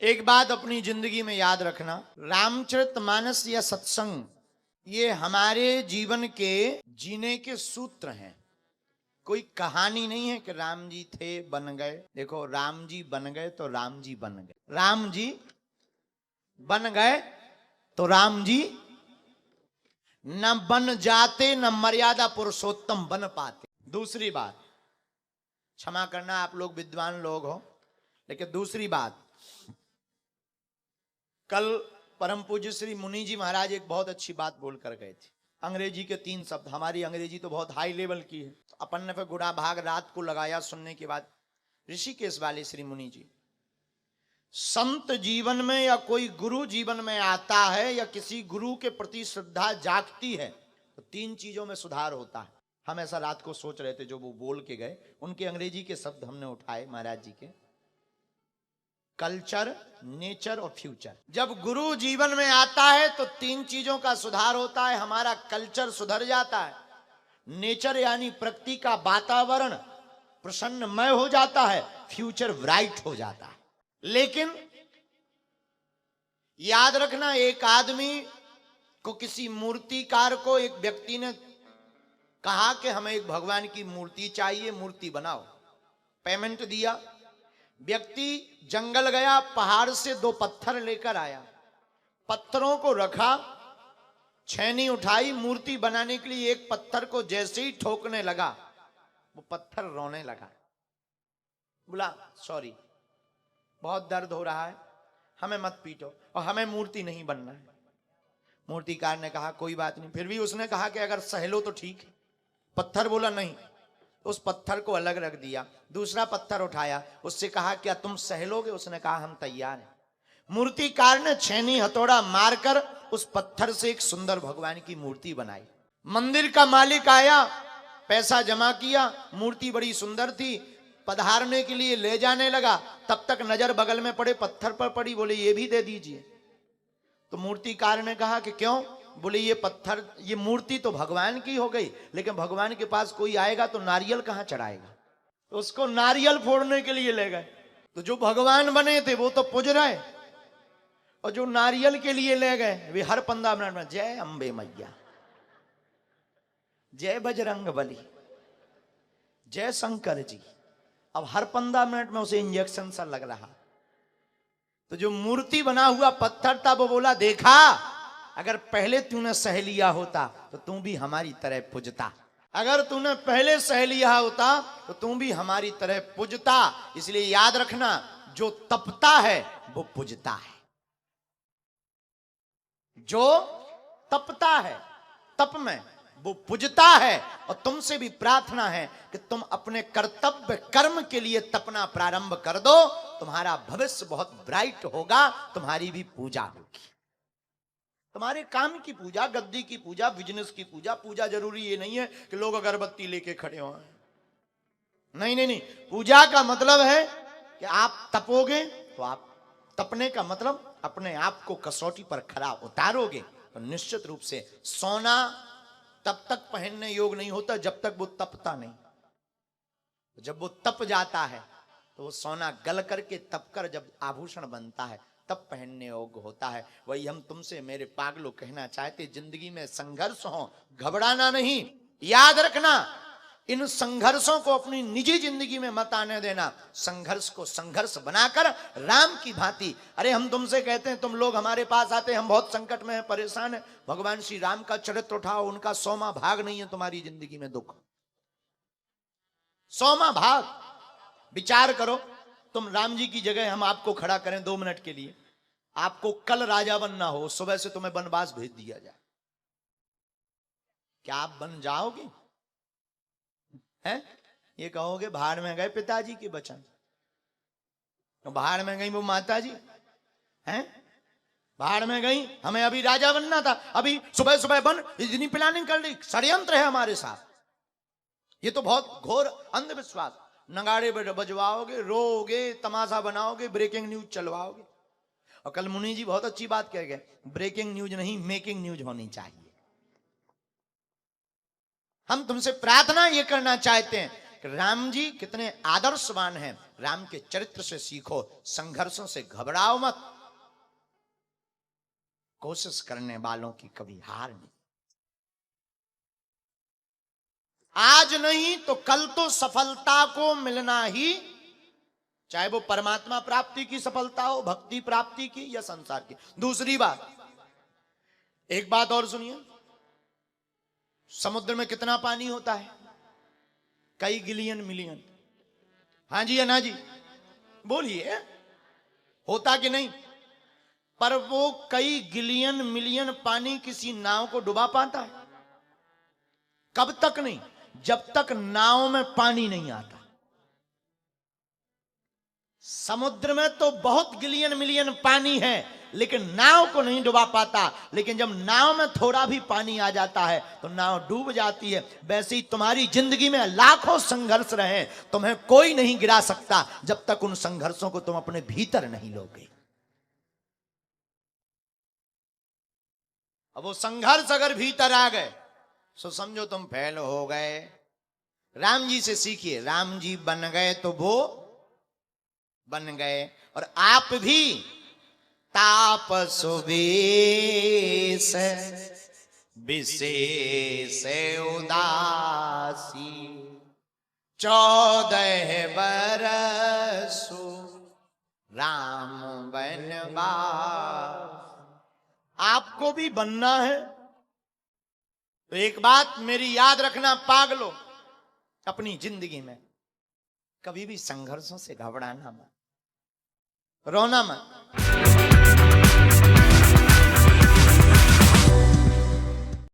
एक बात अपनी जिंदगी में याद रखना, रामचरितमानस या सत्संग ये हमारे जीवन के जीने के सूत्र हैं। कोई कहानी नहीं है कि राम जी थे बन गए। देखो, राम जी बन गए तो राम जी बन गए, राम जी बन गए तो राम जी न बन जाते, न मर्यादा पुरुषोत्तम बन पाते। दूसरी बात, क्षमा करना आप लोग विद्वान लोग हो, लेकिन दूसरी बात, कल परम पूज्य श्री मुनि जी महाराज एक बहुत अच्छी बात बोल कर गए थे। अंग्रेजी के 3 शब्द, हमारी अंग्रेजी तो बहुत हाई लेवल की है, तो अपन ने फिर गुड़ा भाग रात को लगाया सुनने के बाद। ऋषिकेश वाले श्री मुनि जी, संत जीवन में या कोई गुरु जीवन में आता है या किसी गुरु के प्रति श्रद्धा जागती है तो 3 चीजों में सुधार होता है। हम ऐसा रात को सोच रहे थे, जो वो बोल के गए उनके अंग्रेजी के शब्द हमने उठाए महाराज जी के, कल्चर, नेचर और फ्यूचर। जब गुरु जीवन में आता है तो 3 चीजों का सुधार होता है। हमारा कल्चर सुधर जाता है, नेचर यानी प्रकृति का वातावरण प्रसन्नमय हो जाता है, फ्यूचर ब्राइट हो जाता है। लेकिन याद रखना, एक आदमी को, किसी मूर्तिकार को एक व्यक्ति ने कहा कि हमें एक भगवान की मूर्ति चाहिए, मूर्ति बनाओ। पेमेंट दिया, व्यक्ति जंगल गया, पहाड़ से 2 पत्थर लेकर आया, पत्थरों को रखा, छेनी उठाई, मूर्ति बनाने के लिए एक पत्थर को जैसे ही ठोकने लगा वो पत्थर रोने लगा, बोला सॉरी बहुत दर्द हो रहा है, हमें मत पीटो और हमें मूर्ति नहीं बनना है। मूर्तिकार ने कहा कोई बात नहीं। फिर भी उसने कहा कि अगर सह लो तो ठीक है। पत्थर बोला नहीं, उस पत्थर को अलग रख दिया, दूसरा पत्थर उठाया, उससे कहा क्या तुम सह लोगे? उसने कहा हम तैयार हैं। मूर्तिकार ने छेनी हथौड़ा मारकर उस पत्थर से एक सुंदर भगवान की मूर्ति बनाई। मंदिर का मालिक आया, पैसा जमा किया, मूर्ति बड़ी सुंदर थी, पधारने के लिए ले जाने लगा, तब तक नजर बगल में पड़े पत्थर पर पड़ी, बोले ये भी दे दीजिए। तो मूर्तिकार ने कहा कि क्यों? बोले ये पत्थर, ये मूर्ति तो भगवान की हो गई, लेकिन भगवान के पास कोई आएगा तो नारियल कहां चढ़ाएगा? तो उसको नारियल फोड़ने के लिए ले गए। तो जो भगवान बने थे वो तो पूज रहे, और जो नारियल के लिए ले गए वे हर 15 मिनट में जय अंबे मैया, जय बजरंग बली, जय शंकर जी। अब हर 15 मिनट में उसे इंजेक्शन सा लग रहा। तो जो मूर्ति बना हुआ पत्थर था वो बोला देखा, अगर पहले तूने सह लिया होता तो तू भी हमारी तरह पूजता, अगर तूने पहले सह लिया होता तो तू भी हमारी तरह पूजता। इसलिए याद रखना, जो तपता है वो पूजता है, जो तपता है तप में वो पूजता है। और तुमसे भी प्रार्थना है कि तुम अपने कर्तव्य कर्म के लिए तपना प्रारंभ कर दो, तुम्हारा भविष्य बहुत ब्राइट होगा, तुम्हारी भी पूजा होगी, तुम्हारे काम की पूजा, गद्दी की पूजा, बिजनेस की पूजा। पूजा जरूरी ये नहीं है कि लोग अगरबत्ती लेके खड़े हो, नहीं नहीं नहीं। पूजा का मतलब है कि आप तपोगे तो आप, तपने का मतलब अपने आप को कसौटी पर खरा उतारोगे तो निश्चित रूप से सोना तब तक पहनने योग्य नहीं होता जब तक वो तपता नहीं। जब वो तप जाता है तो वो सोना गल करके तप कर जब आभूषण बनता है तब पहनने योग्य होता है। वही हम तुमसे मेरे पागलों कहना चाहते, जिंदगी में संघर्ष हो, घबराना नहीं। याद रखना, इन संघर्षों को अपनी निजी जिंदगी में मत आने देना। संघर्ष को संघर्ष बनाकर राम की भांति, अरे हम तुमसे कहते हैं, तुम लोग हमारे पास आते हैं, हम बहुत संकट में हैं, परेशान हैं, भगवान श्री राम का चरित्र उठाओ, उनका 100वां भाग नहीं है तुम्हारी जिंदगी में दुख, 100वां भाग। विचार करो, तुम राम जी की जगह हम आपको खड़ा करें 2 मिनट के लिए, आपको कल राजा बनना हो, सुबह से तुम्हें वनवास भेज दिया जाए, क्या आप बन जाओगे? हैं? ये कहोगे भाड़ में गए पिताजी के वचन, तो भाड़ में गई वो माता जी, हैं? भाड़ में गई, हमें अभी राजा बनना था, अभी सुबह सुबह बन, इतनी प्लानिंग कर ली, षड्यंत्र है हमारे साथ। ये तो बहुत घोर अंधविश्वास। नगाड़े बजवाओगे, रोओगे, तमाशा बनाओगे, ब्रेकिंग न्यूज चलवाओगे। और कल मुनि जी बहुत अच्छी बात कह गए, ब्रेकिंग न्यूज नहीं मेकिंग न्यूज होनी चाहिए। हम तुमसे प्रार्थना ये करना चाहते हैं कि राम जी कितने आदर्शवान हैं। राम के चरित्र से सीखो, संघर्षों से घबराओ मत, कोशिश करने वालों की कभी हार नहीं। आज नहीं तो कल तो सफलता को मिलना ही, चाहे वो परमात्मा प्राप्ति की सफलता हो, भक्ति प्राप्ति की या संसार की। दूसरी बात, एक बात और सुनिए, समुद्र में कितना पानी होता है? कई गिलियन मिलियन। हाँ जी या ना जी? बोलिए, होता कि नहीं? पर वो कई गिलियन मिलियन पानी किसी नाव को डुबा पाता है? कब तक नहीं? जब तक नाव में पानी नहीं आता। समुद्र में तो बहुत गिलियन मिलियन पानी है, लेकिन नाव को नहीं डुबा पाता। लेकिन जब नाव में थोड़ा भी पानी आ जाता है तो नाव डूब जाती है। वैसे ही तुम्हारी जिंदगी में लाखों संघर्ष रहे, तुम्हें कोई नहीं गिरा सकता जब तक उन संघर्षों को तुम अपने भीतर नहीं लोगे। अब वो संघर्ष अगर भीतर आ गए तो समझो तुम फेल हो गए। राम जी से सीखिए, राम जी बन गए तो वो बन गए, और आप भी तापस वेश विशेष उदासी 14 बरसु राम बनवास। आपको भी बनना है तो एक बात मेरी याद रखना पागलो, अपनी जिंदगी में कभी भी संघर्षों से घबराना मत, रोना मत।